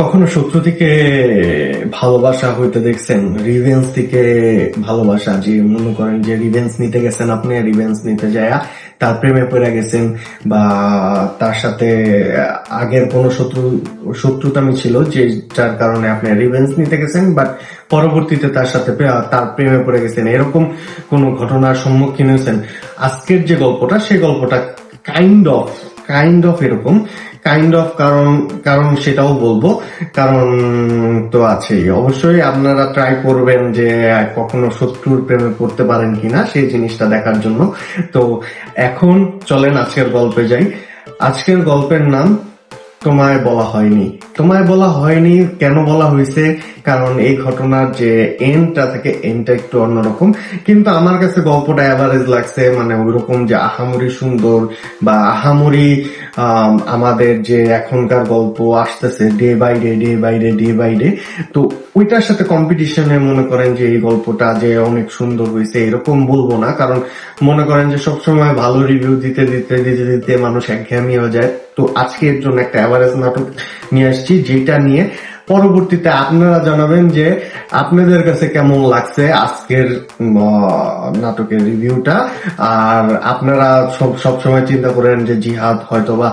কখনো শত্রু থেকে ভালোবাসা হইতে দেখছেন? রিভেন্স থেকে ভালোবাসা, যে মনে করেন যে রিভেন্স নিতে গেছেন, আপনি রিভেন্স নিতে যায় তার প্রেমে পড়ে গেছেন, বা তার সাথে আগের কোনো শত্রুতামি ছিল যে যার কারণে আপনি রিভেন্স নিতে গেছেন, বাট পরবর্তীতে তার সাথে তার প্রেমে পড়ে গেছেন, এরকম কোন ঘটনার সম্মুখীন হয়েছেন? আজকের যে গল্পটা, সেই গল্পটা কাইন্ড অফ এরকম, কারণ কারণ সেটাও বলবো। কারণ তো আছেই, অবশ্যই আপনারা ট্রাই করবেন যে কখনো শত্রুর প্রেমে পড়তে পারেন কিনা সেই জিনিসটা দেখার জন্য। তো এখন চলেন আজকের গল্পে যাই। আজকের গল্পের নাম তোমায় বলা হয়নি। তোমায় বলা হয়নি কেন বলা হয়েছে? কারণ এই ঘটনার যে এন্ডটা থাকে, এন্ডটা একটু অন্যরকম, কিন্তু আমার কাছে গল্পটা অ্যাভারেজ লাগছে। মানে ওইরকম যে আহামরি সুন্দর বা আহামরি আমাদের যে এখনকার গল্প আসতেছে ডে বাই ডে, তো ওইটার সাথে কম্পিটিশনে মনে করেন যে এই গল্পটা যে অনেক সুন্দর হয়েছে এরকম বলবো না। কারণ মনে করেন যে সবসময় ভালো রিভিউ দিতে মানুষ একঘেয়েমি হয়ে যায়। তো আজকে এর জন্য একটা অ্যাভারেজ নাটক নিয়ে আসছি, যেটা নিয়ে পরবর্তীতে আপনারা জানাবেন যে আপনাদের কাছে কেমন লাগছে আজকের নাটকের রিভিউটা। আর আপনারা সবসময় চিন্তা করেন যে জিহাদ হয়তোবা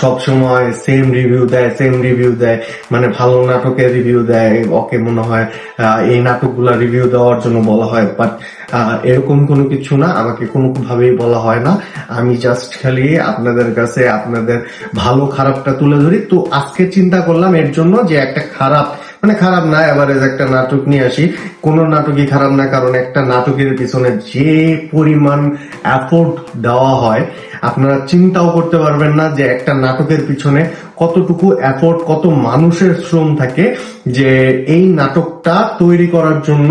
সবসময় সেম রিভিউ দেয়, মানে ভালো নাটকের রিভিউ দেয়, ওকে মনে হয় এই নাটকগুলা রিভিউ দেওয়ার জন্য বলা হয়। বাট এরকম কোনো কিছু না, আমাকে কোনো ভাবেই বলা হয় না। আমি জাস্ট খালি আপনাদের কাছে আপনাদের ভালো খারাপটা তুলে ধরি। তো আজকে চিন্তা করলাম এর জন্য যে একটা খারাপ না, এভারেজ একটা নাটক নিয়ে আসি। কোন নাটকই খারাপ না, কারণ একটা নাটকের পিছনে যে পরিমাণ এফোর্ট দেওয়া হয় আপনারা চিন্তাও করতে পারবেন না যে একটা নাটকের পিছনে কতটুকু এফোর্ট, কত মানুষের শ্রম থাকে, যে এই নাটকটা তৈরি করার জন্য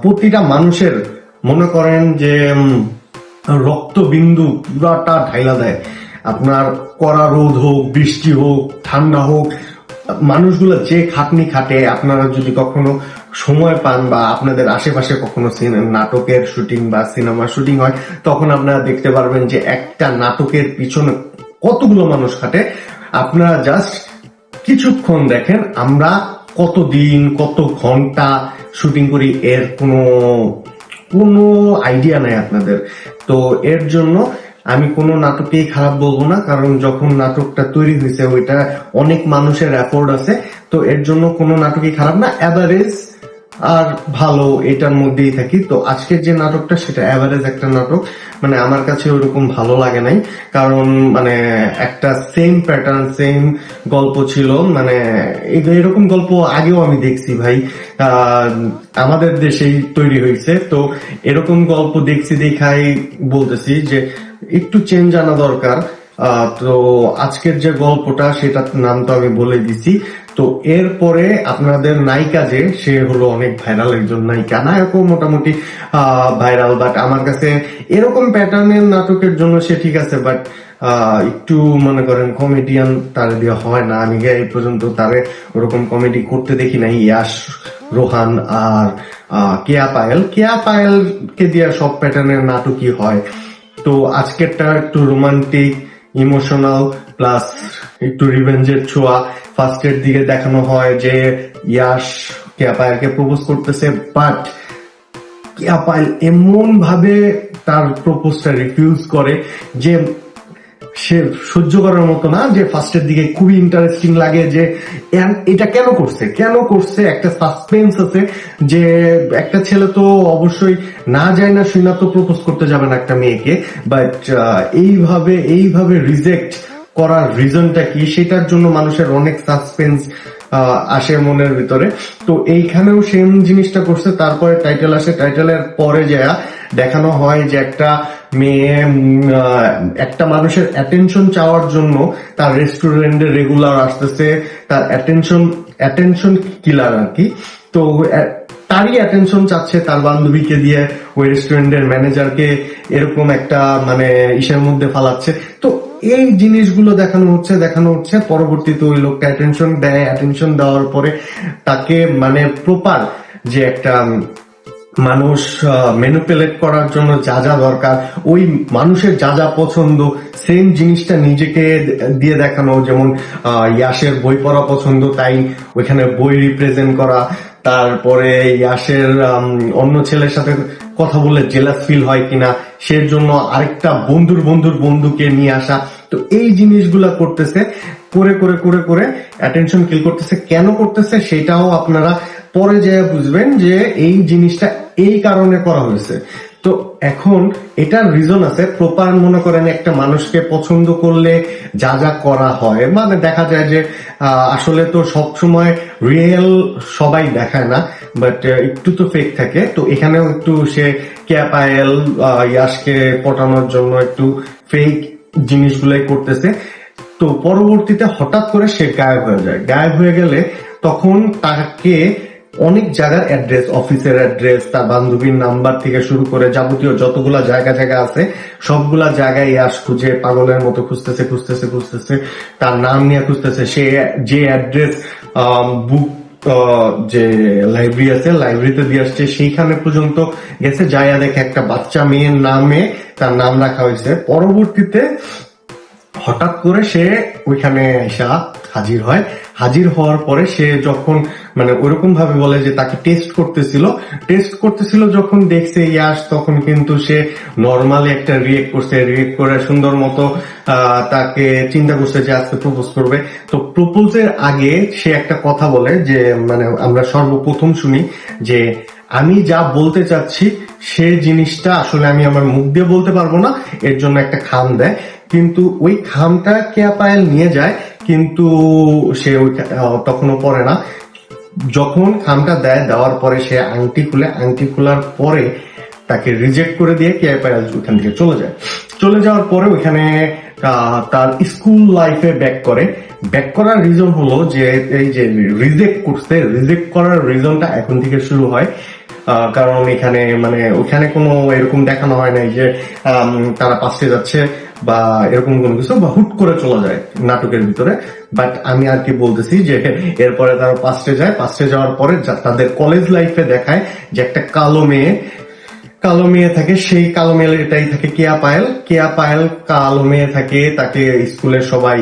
প্রতিটা মানুষের মনে করেন যে রক্তবিন্দু পুরাটা ঢাইলা দেয়। আপনার কড়া রোদ হোক, বৃষ্টি হোক, ঠান্ডা হোক, মানুষগুলো যে খাটনি খাটে, আপনারা যদি কখনো সময় পান বা আপনাদের আশেপাশে কখনো নাটকের শুটিং বা সিনেমা শুটিং হয়, তখন আপনারা দেখতে পারবেন যে একটা নাটকের পিছনে কতগুলো মানুষ খাটে। আপনারা জাস্ট কিছুক্ষণ দেখেন আমরা কত দিন কত ঘন্টা শুটিং করি, এর কোনো আইডিয়া নাই আপনাদের। তো এর জন্য আমি কোনো নাটকেই খারাপ বলবো না, কারণ যখন নাটকটা তৈরি হয়েছে ওইটা অনেক মানুষের এফোর্ট আছে। তো এর জন্য কোনো নাটকই খারাপ না, অ্যাভারেজ আর ভালো এটার মধ্যেই থাকি। তো আজকের যে নাটকটা সেটা অ্যাভারেজ একটা নাটক, মানে আমার কাছে ওরকম ভালো লাগে নাই। কারণ মানে একটা সেম প্যাটার্ন, সেম গল্প ছিল, মানে এরকম গল্প আগেও আমি দেখছি ভাই, আমাদের দেশেই তৈরি হয়েছে। তো এরকম গল্প দেখছি দেখাই বলতেছি যে একটু চেঞ্জ আনা দরকার। তো আজকের যে গল্পটা সেটার নাম তো আমি বলে দিছি। তো এরপরে আপনাদের নায়িকা যে, সে হলো অনেক ভাইরাল একজন নায়িকা, নায়কও মোটামুটি ভাইরাল, বাট আমার কাছে এরকম প্যাটার্নের নাটকের জন্য সে ঠিক আছে, বাট একটু মনে করেন কমেডিয়ান তার দিয়ে হয় না। আমি এই পর্যন্ত তারে ওরকম কমেডি করতে দেখি নাই। ইয়াশ, রোহান আর কেয়া পায়েল কে দিয়ে সব প্যাটার্নের নাটকই হয়। তো আজকেরটা একটু রোমান্টিক, ইমোশনাল, প্লাস একটু রিভেঞ্জের ছোঁয়া। ফার্স্টের দিকে দেখানো হয় যে ইয়াশ কেয়া পায়েলকে প্রপোজ করতেছে, বাট কেয়া পায়েল এমন ভাবে তার প্রপোজটা রিফিউজ করে যে সে সহ্য করার মতো না। যে ফার্স্টের দিকে খুবই ইন্টারেস্টিং লাগে যে এটা কেন করছে, একটা সাসপেন্স আছে যে একটা ছেলে তো অবশ্যই না যায় না শুনা তো প্রপোজ করতে যাবে না একটা মেয়েকে, বাট এইভাবে রিজেক্ট করার রিজনটা কি, সেটার জন্য মানুষের অনেক সাসপেন্স আসে মনের ভিতরে। তো এইখানেও সেম জিনিসটা করছে। তারপরে টাইটেল আসে, টাইটেলের পরে যা দেখানো হয় যে একটা মেয়ে একটা মানুষের অ্যাটেনশন চাওয়ার জন্য তার রেস্টুরেন্টে রেগুলার আসতেছে, তার অ্যাটেনশন কিলার আর কি। তো তারই অ্যাটেনশন চাচ্ছে তার বান্ধবীকে দিয়ে, ওই রেস্টুরেন্টের ম্যানেজারকে এরকম একটা মানে ইসের মধ্যে ফালাচ্ছে। তো এই জিনিসগুলো দেখানো হচ্ছে। পরবর্তীতে ওই লোকটা অ্যাটেনশন দেওয়ার পরে তাকে মানে প্রপার যে একটা মানুষ ম্যানিপুলেট করার জন্য যা যা দরকার, ওই মানুষের যা যা পছন্দ সেম জিনিসটা নিজেকে দিয়ে দেখানো। যেমন ইয়াসের বই পড়া পছন্দ, তাই ওইখানে বই রিপ্রেজেন্ট করা। তারপরে ইয়াসের অন্য ছেলের সাথে কথা বললে জেলাস ফিল হয় কিনা, সের জন্য আরেকটা বন্ধুকে নিয়ে আসা। তো এই জিনিসগুলা করতেছে, করে করে করে করে অ্যাটেনশন কিল করতেছে। কেন করতেছে সেটাও আপনারা পরে যেয়ে বুঝবেন যে এই জিনিসটা এই কারণে করা হয়েছে। তো এখন এটার রিজন আছে। প্রপার মনে করেন একটা মানুষকে পছন্দ করলে যা যা করা হয়, মানে দেখা যায় যে আসলে তো সব সময় রিয়েল সবাই দেখায় না, বাট একটু তো ফেক থাকে। তো এখানেও একটু সে ক্যাপায়েল ইয়াসকে পটানোর জন্য একটু ফেক জিনিসগুলাই করতেছে। তো পরবর্তীতে হঠাৎ করে সে গায়েব হয়ে যায়। গায়েব হয়ে গেলে তখন তাকে অনেক জায়গার অ্যাড্রেস, অফিসের অ্যাড্রেস, তার বান্ধবীর নাম্বার থেকে শুরু করে যাবতীয় যতগুলা জায়গা আছে সবগুলা জায়গায় ইয়াস খুঁজে পাগলের মতো খুঁজতেছে। তার নাম নিয়ে খুঁজতেছে। সে যে অ্যাড্রেস বুক যে লাইব্রেরি আছে লাইব্রেরিতে দিয়ে আসছে, সেইখানে পর্যন্ত গেছে। যাইয়া দেখে একটা বাচ্চা মেয়ের নামে তার নাম রাখা হয়েছে। পরবর্তীতে হঠাৎ করে সে ওইখানে এসে হাজির হয়। হাজির হওয়ার পরে সে যখন মানে ওইরকম ভাবে বলে যে তাকে টেস্ট করতেছিল যখন দেখছে ইয়াস, তখন কিন্তু সে নর্মালি একটা রিয়েক্ট করে সুন্দর মতো তাকে চিন্তা করছে যে আজকে প্রপোজ করবে। তো প্রপোজের আগে সে একটা কথা বলে, যে মানে আমরা সর্বপ্রথম শুনি যে আমি যা বলতে চাচ্ছি সে জিনিসটা আসলে আমি আমার মুখ দিয়ে বলতে পারবো না, এর জন্য একটা খাম দেয়। কিন্তু ওই খামটা কেয়া পায়েল নিয়ে যায়, কিন্তু সে ওই তখনও পরে না। যখন খামটা দেওয়ার পরে সে আংটি খোলার পরে তাকে রিজেক্ট করে দিয়ে কেয়া পায়েল ওখান থেকে চলে যাওয়ার পরে ওইখানে তার স্কুল লাইফে ব্যাক করার রিজন হলো যে এই যে রিজেক্ট করার রিজনটা এখন থেকে শুরু হয়। কারণ এখানে মানে ওখানে কোনো এরকম দেখানো হয় নাই যে তারা পাশে যাচ্ছে বা এরকম কোনো কিছু, বা হুট করে চলে যায় নাটকের ভিতরে। বাট আমি আর কি বলতেছি যে এরপরে তারা পাস্টে যাওয়ার পরে তাদের কলেজ লাইফে দেখায় যে একটা কালো মেয়ে থাকে। সেই কালো মেয়েটাই থাকে কেয়া পায়েল কালো মেয়ে থাকে। তাকে স্কুলের সবাই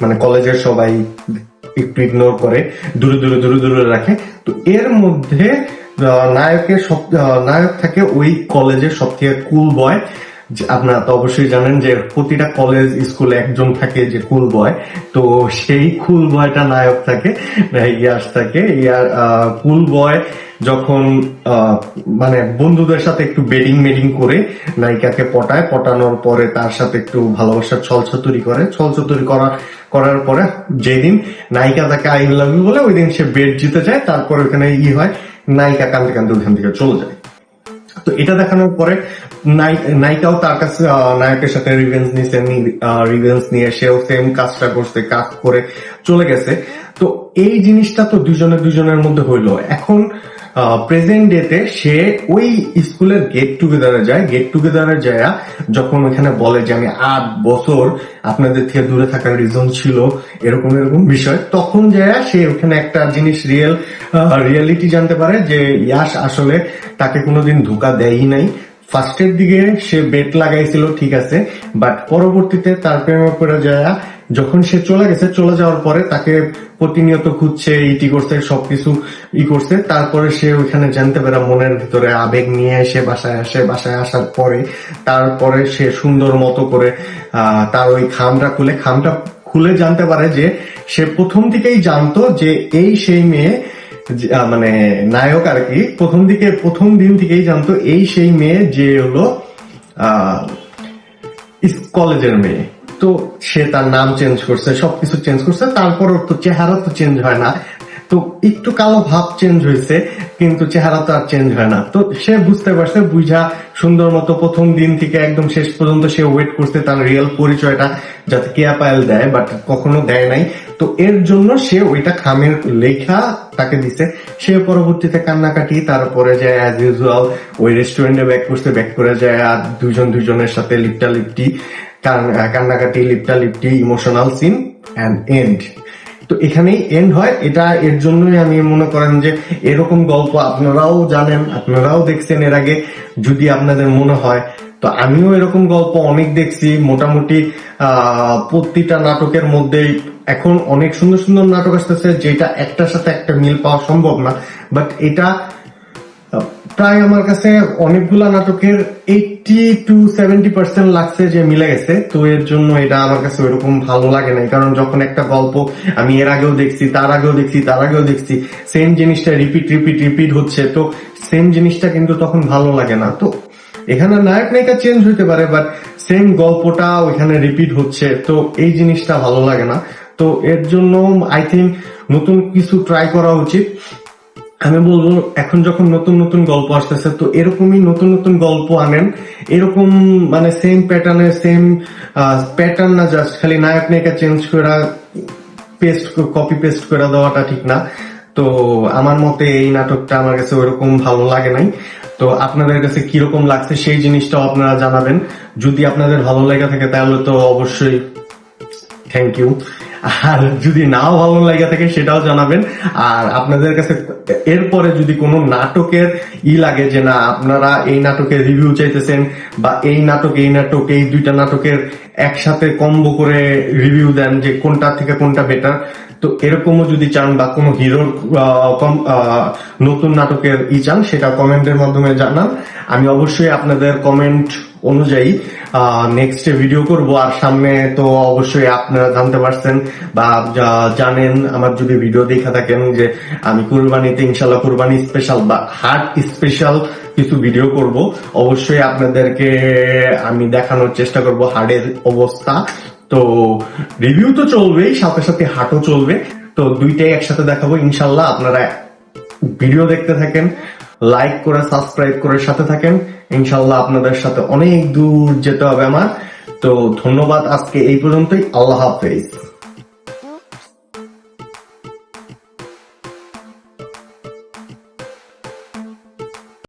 মানে কলেজের সবাই একটু ইগনোর করে, দূরে রাখে। তো এর মধ্যে নায়ক থাকে ওই কলেজের সব থেকে কুল বয়। আপনারা তো অবশ্যই জানেন যে প্রতিটা কলেজ স্কুলে একজন থাকে যে কুল বয়। তো সেই কুল বয়টা নায়ক থাকে, ইয়াস থাকে। কুল বয় যখন মানে বন্ধুদের সাথে একটু বেডিং করে নায়িকাকে পটানোর পরে তার সাথে একটু ভালোবাসার ছলছতুরি করার পরে যেদিন নায়িকা তাকে আই লাভ ইউ বলে, ওই দিন সে বেড জিতে যায়। তারপরে ওখানে হয় নায়িকা কান্দতে ওখান থেকে চলে যায়। তো এটা দেখানোর পরে নায়িকাও তার কাছে নায়কের সাথে রিভেঞ্জ নিয়ে সেও সেম কাজটা করছে, কাজ করে চলে গেছে। তো এই জিনিসটা তো দুজনের মধ্যে হইলো। এখন প্রেজেন্ট ডেতে সে ওই স্কুলের গেট টুগেদারে যায়। যখন ওখানে বলে যে আমি 8 বছর আপনাদের থেকে দূরে থাকার রিজন ছিল এরকম বিষয়, তখন যায় সে ওখানে একটা জিনিস রিয়েলিটি জানতে পারে যে ইয়াস আসলে তাকে কোনোদিন ধোঁকা দেয়ই নাই। ফার্স্টের দিকে সে বেট লাগাইছিল ঠিক আছে, বাট পরবর্তীতে তার প্রেমে পড়ে যায়। যখন সে চলে যাওয়ার পরে তাকে প্রতিনিয়ত খুঁজছে, করছে, সবকিছু করছে। তারপরে সে ওইখানে জানতে পারে মনের ভিতরে আবেগ নিয়ে এসে বাসায় আসার পরে তারপরে সে সুন্দর মতো করে তার ওই খামটা খুলে জানতে পারে যে সে প্রথম থেকেই জানতো যে এই সেই মেয়ে, মানে নায়ক আর কি প্রথম দিন থেকেই জানতো এই সেই মেয়ে যে হলো কলেজের মেয়ে। তো সে তার নাম চেঞ্জ করছে, সবকিছু চেঞ্জ করছে, তারপরও তো চেহারা তো চেঞ্জ হয় না। তো একটু কালো ভাব চেঞ্জ হয়েছে, কিন্তু চেহারা তো আর চেঞ্জ হয় না। তো সে বুঝতে পারছে, বুঝা সুন্দর মতো প্রথম দিন থেকে একদম শেষ পর্যন্ত সে ওয়েট করছে তার রিয়েল পরিচয়টা যাতে কেয়া পায়েল দেয়, বাট কখনো দেয় নাই। তো এর জন্য সে ওইটা খামের লেখা তাকে দিছে। সে পরবর্তীতে কান্নাকাটি, তারপরে যায় অ্যাজ ইউজুয়াল ওই রেস্টুরেন্টে ব্যাক করে যায়, আর দুজনের সাথে লিপটালিপটি, কান্নাকাটি, লিপটালিপটি, ইমোশনাল সিন অ্যান্ড এন্ড। তো এখানেই এন্ড হয়। এটা এর জন্যই আমি মনে করেন যে এরকম গল্প আপনারাও জানেন, আপনারাও দেখছেন এর আগে, যদি আপনাদের মনে হয়। তো আমিও এরকম গল্প অনেক দেখছি, মোটামুটি প্রতিটা নাটকের মধ্যেই এখন অনেক সুন্দর সুন্দর নাটক আসতেছে, যেটা একটার সাথে একটা মিল পাওয়া সম্ভব না, বাট এটা প্রায় আমার কাছে অনেকগুলা নাটকের 80-70% লাগছে যে মিলে গেছে। তো এর জন্য এটা আমার কাছে ওইরকম ভালো লাগে না, কারণ যখন একটা গল্প আমি এর আগেও দেখছি, তার আগেও দেখছি, তার আগেও দেখছি, সেম জিনিসটা রিপিট হচ্ছে, তো সেম জিনিসটা কিন্তু তখন ভালো লাগে না। তো এখানে নায়ক নায়িকা চেঞ্জ হইতে পারে, বাট সেম গল্পটা ওইখানে রিপিট হচ্ছে, তো এই জিনিসটা ভালো লাগে না। তো এর জন্য আই থিঙ্ক নতুন কিছু ট্রাই করা উচিত। আমি বলবো এখন যখন নতুন নতুন গল্প আসতেছে, তো এরকমই নতুন নতুন গল্প আনেন, এরকম মানে সেম প্যাটার্ন না, জাস্ট খালি নায়ক নায়িকা চেঞ্জ করে কপি পেস্ট করে দেওয়াটা ঠিক না। তো আমার মতে এই নাটকটা আমার কাছে ওইরকম ভালো লাগে নাই। তো আপনাদের কাছে কিরকম লাগছে সেই জিনিসটাও আপনারা জানাবেন। যদি আপনাদের ভালো লেগে থাকে তাহলে তো অবশ্যই থ্যাংক ইউ, আর যদি নাও ভালো লাগে থাকে সেটাও জানাবেন। আর আপনাদের কাছে এরপরে যদি কোনো নাটকের লাগে যে না আপনারা এই নাটকের রিভিউ চাইতেছেন, বা এই নাটক এই দুইটা নাটকের একসাথে কম্বো করে রিভিউ দেন যে কোনটা থেকে কোনটা বেটার, তো এরকমও যদি চান, বা কোনো হিরোর নতুন নাটকের চান, সেটা কমেন্টের মাধ্যমে জানান। আমি অবশ্যই আপনাদের কমেন্ট অনুযায়ী নেক্সট ভিডিও করব। আর সামনে তো অবশ্যই আপনারা জানতে পারছেন বা জানেন, আমার যদি ভিডিও দেখা থাকেন, যে আমি কুরবানিতে ইনশাল্লাহ কুরবানি স্পেশাল বা হাট স্পেশাল কিছু ভিডিও করব। অবশ্যই আপনাদেরকে আমি দেখানোর চেষ্টা করব হাটের অবস্থা। তো রিভিউ তো চলবেই, সাথে সাথে হাটও চলবে, তো দুইটাই একসাথে দেখাবো ইনশাল্লাহ। আপনারা ভিডিও দেখতে থাকেন, লাইক করে সাবস্ক্রাইব করে সাথে থাকেন, ইনশাল্লাহ আপনাদের সাথে অনেক দূর যেতে হবে আমার। তো ধন্যবাদ, আজকে এই পর্যন্তই, আল্লাহ হাফেজ।